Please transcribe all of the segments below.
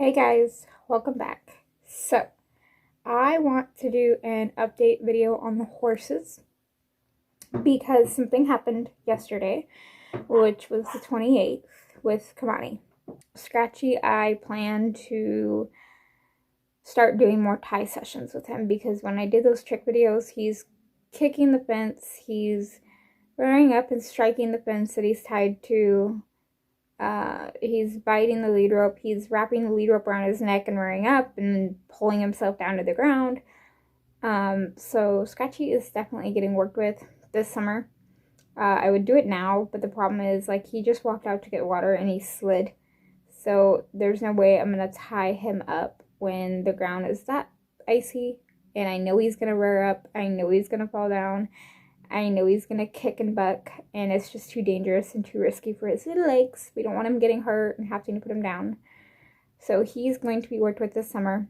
Hey guys, welcome back. So, I want to do an update video on the horses because something happened yesterday, which was the 28th with Kimanie. Scratchy, I plan to start doing more tie sessions with him because when I did those trick videos, he's kicking the fence, he's rearing up and striking the fence that he's tied to. He's biting the lead rope, he's wrapping the lead rope around his neck and rearing up and then pulling himself down to the ground. So Scratchy is definitely getting worked with this summer. I would do it now, but the problem is, like, he just walked out to get water and he slid. So there's no way I'm going to tie him up when the ground is that icy. And I know he's going to rear up. I know he's going to fall down. I know he's going to kick and buck, and it's just too dangerous and too risky for his little legs. We don't want him getting hurt and having to put him down. So he's going to be worked with this summer,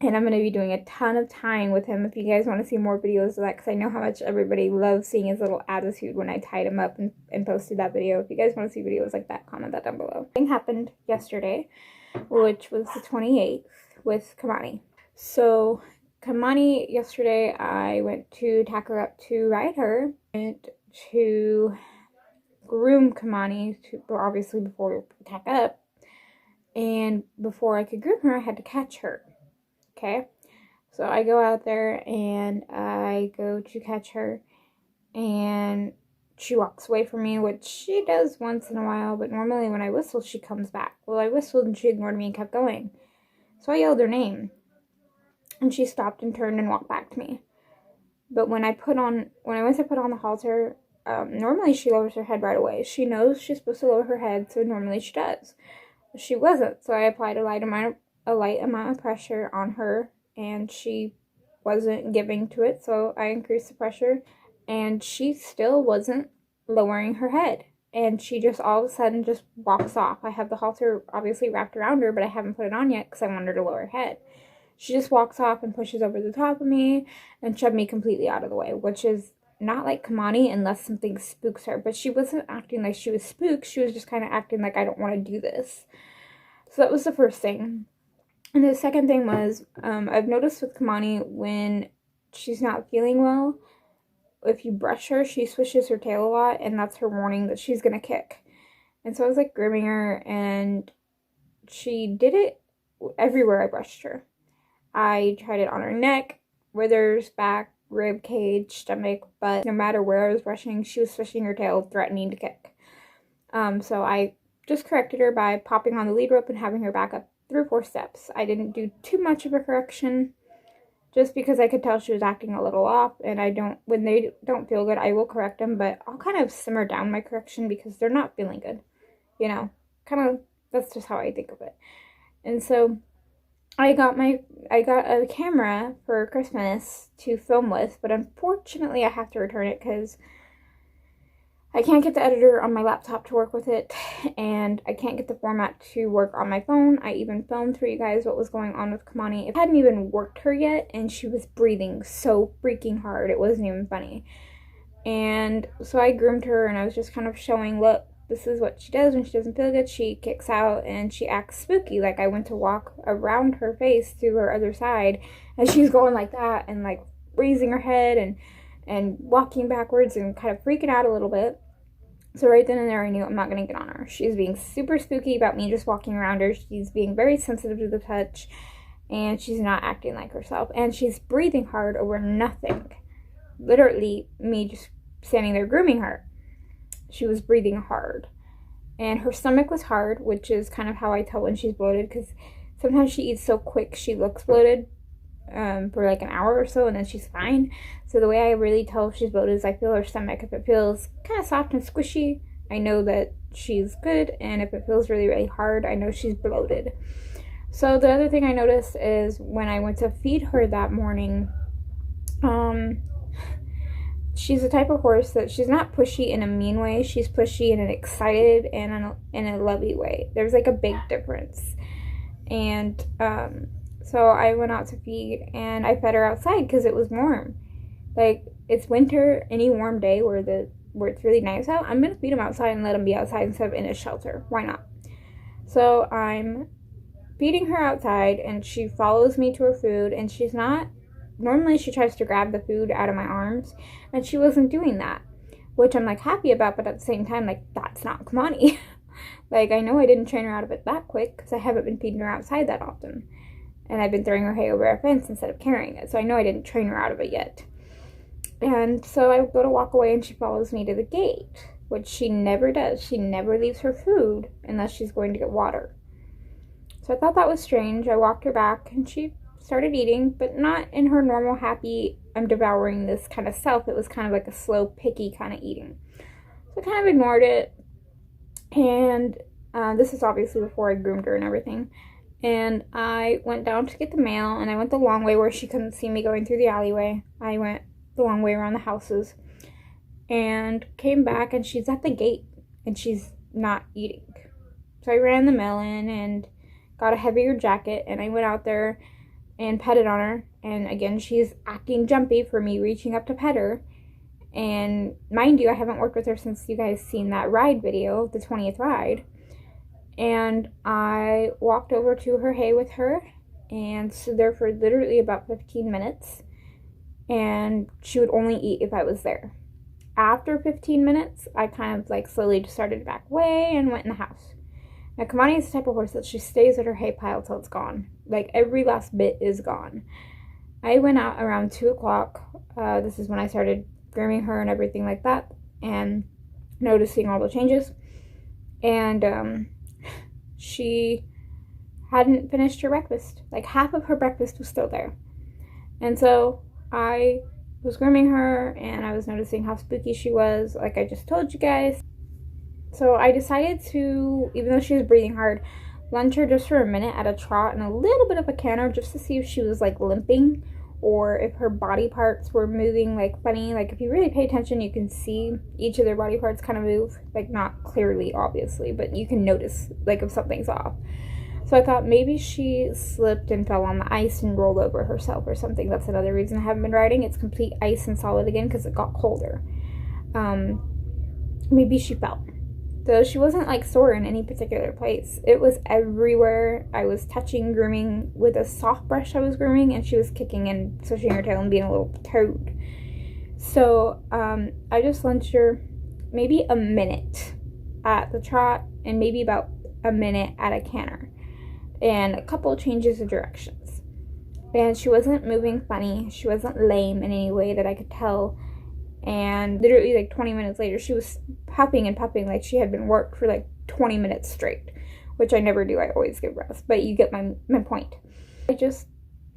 and I'm going to be doing a ton of tying with him if you guys want to see more videos of that, because I know how much everybody loves seeing his little attitude when I tied him up and posted that video. If you guys want to see videos like that, comment that down below. Thing happened yesterday, which was the 28th with Kimanie. So Kimanie, yesterday, I went to tack her up to ride her and to groom Kimanie, obviously before we tack up. And before I could groom her, I had to catch her. Okay? So I go out there and I go to catch her, and she walks away from me, which she does once in a while, but normally when I whistle, she comes back. Well, I whistled and she ignored me and kept going. So I yelled her name. And she stopped and turned and walked back to me. But when I went to put on the halter, normally she lowers her head right away. She knows she's supposed to lower her head, so normally she does. But she wasn't, so I applied a light amount of pressure on her, and she wasn't giving to it, so I increased the pressure, and she still wasn't lowering her head. And she just all of a sudden just walks off. I have the halter obviously wrapped around her, but I haven't put it on yet because I want her to lower her head. She just walks off and pushes over the top of me and shoved me completely out of the way, which is not like Kimanie unless something spooks her. But she wasn't acting like she was spooked. She was just kind of acting like, I don't want to do this. So that was the first thing. And the second thing was, I've noticed with Kimanie, when she's not feeling well, if you brush her, she swishes her tail a lot, and that's her warning that she's going to kick. And so I was like grooming her, and she did it everywhere I brushed her. I tried it on her neck, withers, back, rib cage, stomach, but no matter where I was brushing, she was swishing her tail, threatening to kick. So I just corrected her by popping on the lead rope and having her back up 3 or 4 steps. I didn't do too much of a correction, just because I could tell she was acting a little off, and when they don't feel good, I will correct them, but I'll kind of simmer down my correction because they're not feeling good, you know, that's just how I think of it. And so I got a camera for Christmas to film with, but unfortunately I have to return it because I can't get the editor on my laptop to work with it, and I can't get the format to work on my phone. I even filmed for you guys what was going on with Kimanie. I hadn't even worked her yet, and she was breathing so freaking hard, it wasn't even funny. And so I groomed her, and I was just kind of showing, look, this is what she does when she doesn't feel good. She kicks out and she acts spooky. Like, I went to walk around her face to her other side, and she's going like that and like raising her head and walking backwards and kind of freaking out a little bit. So right then and there I knew I'm not going to get on her. She's being super spooky about me just walking around her. She's being very sensitive to the touch, and she's not acting like herself. And she's breathing hard over nothing. Literally me just standing there grooming her. She was breathing hard, and her stomach was hard, which is kind of how I tell when she's bloated, because sometimes she eats so quick she looks bloated for like an hour or so, and then she's fine. So the way I really tell if she's bloated is I feel her stomach. If it feels kind of soft and squishy, I know that she's good, and if it feels really, really hard, I know she's bloated. So the other thing I noticed is when I went to feed her that morning, she's the type of horse that she's not pushy in a mean way. She's pushy in an excited and in a lovey way. There's like a big difference. And so I went out to feed, and I fed her outside because it was warm. Like, it's winter, any warm day where it's really nice out, I'm gonna feed them outside and let them be outside instead of in a shelter. Why not? So I'm feeding her outside, and she follows me to her food, and she's not, normally she tries to grab the food out of my arms, and she wasn't doing that, which I'm like happy about, but at the same time, like, that's not Kimanie. Like, I know I didn't train her out of it that quick because I haven't been feeding her outside that often, and I've been throwing her hay over a fence instead of carrying it, so I know I didn't train her out of it yet. And so I go to walk away, and she follows me to the gate, which she never does. She never leaves her food unless she's going to get water. So I thought that was strange. I walked her back, and she started eating, but not in her normal happy, I'm devouring this kind of self. It was kind of like a slow, picky kind of eating. So I kind of ignored it, and this is obviously before I groomed her and everything. And I went down to get the mail, and I went the long way where she couldn't see me going through the alleyway. I went the long way around the houses and came back, and she's at the gate, and she's not eating. So I ran the mail in and got a heavier jacket, and I went out there and petted on her, and again, she's acting jumpy for me reaching up to pet her. And mind you, I haven't worked with her since you guys seen that ride video, the 20th ride. And I walked over to her hay with her and stood there for literally about 15 minutes, and she would only eat if I was there. After 15 minutes, I kind of like slowly just started to back away and went in the house. Now, Kimanie is the type of horse that she stays at her hay pile till it's gone. Like, every last bit is gone. I went out around 2 o'clock. This is when I started grooming her and everything like that, and noticing all the changes. And she hadn't finished her breakfast. Like, half of her breakfast was still there. And so I was grooming her, and I was noticing how spooky she was, like I just told you guys. So I decided to, even though she was breathing hard, lunge her just for a minute at a trot and a little bit of a canter, just to see if she was like limping or if her body parts were moving like funny. Like, if you really pay attention, you can see each of their body parts kind of move, like not clearly obviously, but you can notice like if something's off. So I thought maybe she slipped and fell on the ice and rolled over herself or something. That's another reason I haven't been riding. It's complete ice and solid again because it got colder. Maybe she fell. So she wasn't like sore in any particular place. It was everywhere. I was touching, grooming with a soft brush I was grooming, and she was kicking and swishing her tail and being a little toad. So I just lunged her maybe a minute at the trot and maybe about a minute at a canter, and a couple of changes of directions. And she wasn't moving funny. She wasn't lame in any way that I could tell. And literally like 20 minutes later, she was puffing and puffing like she had been worked for like 20 minutes straight, which I never do. I always give rest, but you get my point. I just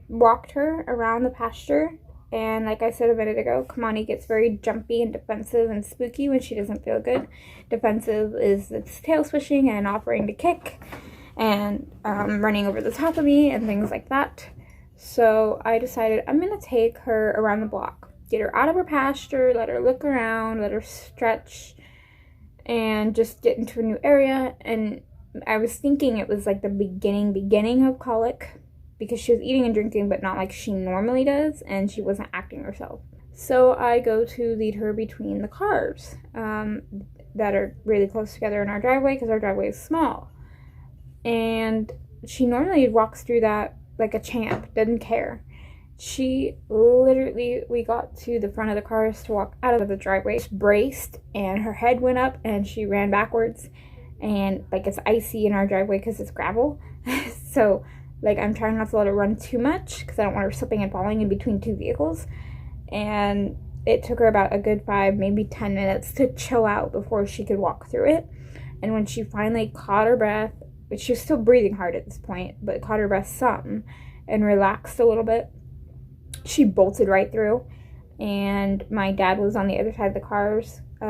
walked her around the pasture, and like I said a minute ago, Kimanie gets very jumpy and defensive and spooky when she doesn't feel good. Defensive is its tail swishing and offering to kick and running over the top of me and things like that. So I decided I'm going to take her around the block. Get her out of her pasture, let her look around, let her stretch, and just get into a new area. And I was thinking it was like the beginning of colic, because she was eating and drinking, but not like she normally does, and she wasn't acting herself. So I go to lead her between the cars that are really close together in our driveway, because our driveway is small. And she normally walks through that like a champ, doesn't care. She literally, we got to the front of the cars to walk out of the driveway, braced, and her head went up, and she ran backwards. And like, it's icy in our driveway because it's gravel. So like, I'm trying not to let her run too much because I don't want her slipping and falling in between two vehicles. And it took her about a good 5, maybe 10 minutes to chill out before she could walk through it. And when she finally caught her breath, but she was still breathing hard at this point, but caught her breath some and relaxed a little bit, she bolted right through. And my dad was on the other side of the cars. We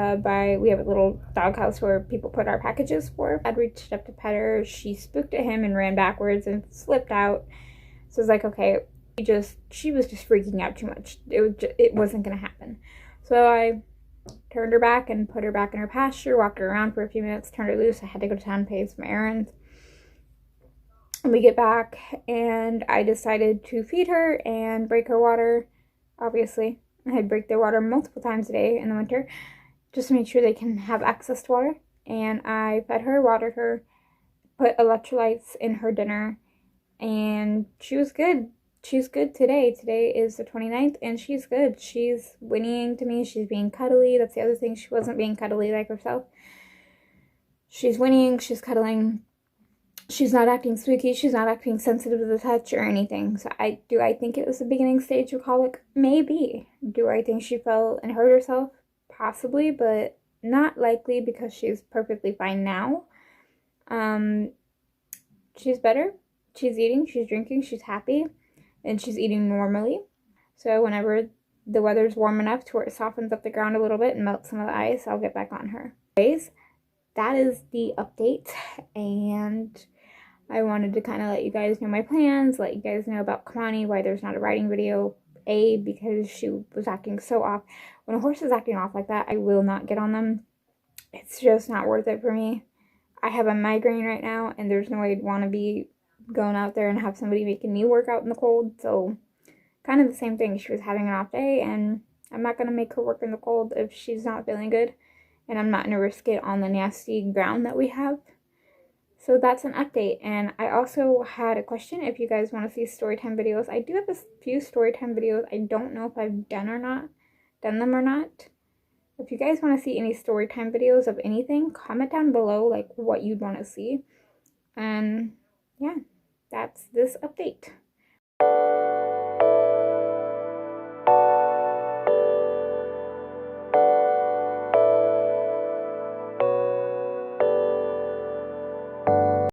have a little doghouse where people put our packages for. Dad reached up to pet her. She spooked at him and ran backwards and slipped out. So I was like, okay, she was just freaking out too much. It wasn't gonna happen. So I turned her back and put her back in her pasture, walked her around for a few minutes, turned her loose. I had to go to town and pay some errands. And we get back, and I decided to feed her and break her water. Obviously, I break their water multiple times a day in the winter, just to make sure they can have access to water. And I fed her, watered her, put electrolytes in her dinner, and she was good. She's good today. Today is the 29th, and she's good. She's whinnying to me. She's being cuddly. That's the other thing. She wasn't being cuddly like herself. She's whinnying. She's cuddling. She's not acting spooky. She's not acting sensitive to the touch or anything. So I think it was the beginning stage of colic? Maybe. Do I think she fell and hurt herself? Possibly, but not likely because she's perfectly fine now. She's better. She's eating. She's drinking. She's happy. And she's eating normally. So whenever the weather's warm enough to where it softens up the ground a little bit and melts some of the ice, I'll get back on her. Anyways, that is the update, and I wanted to kind of let you guys know my plans, let you guys know about Kimanie, why there's not a riding video. Because she was acting so off. When a horse is acting off like that, I will not get on them. It's just not worth it for me. I have a migraine right now, and there's no way I'd want to be going out there and have somebody making me work out in the cold. So kind of the same thing. She was having an off day, and I'm not going to make her work in the cold if she's not feeling good, and I'm not going to risk it on the nasty ground that we have. So that's an update. And I also had a question if you guys want to see storytime videos. I do have a few storytime videos. I don't know if I've done them or not. If you guys want to see any storytime videos of anything, comment down below like what you'd want to see. And yeah, that's this update.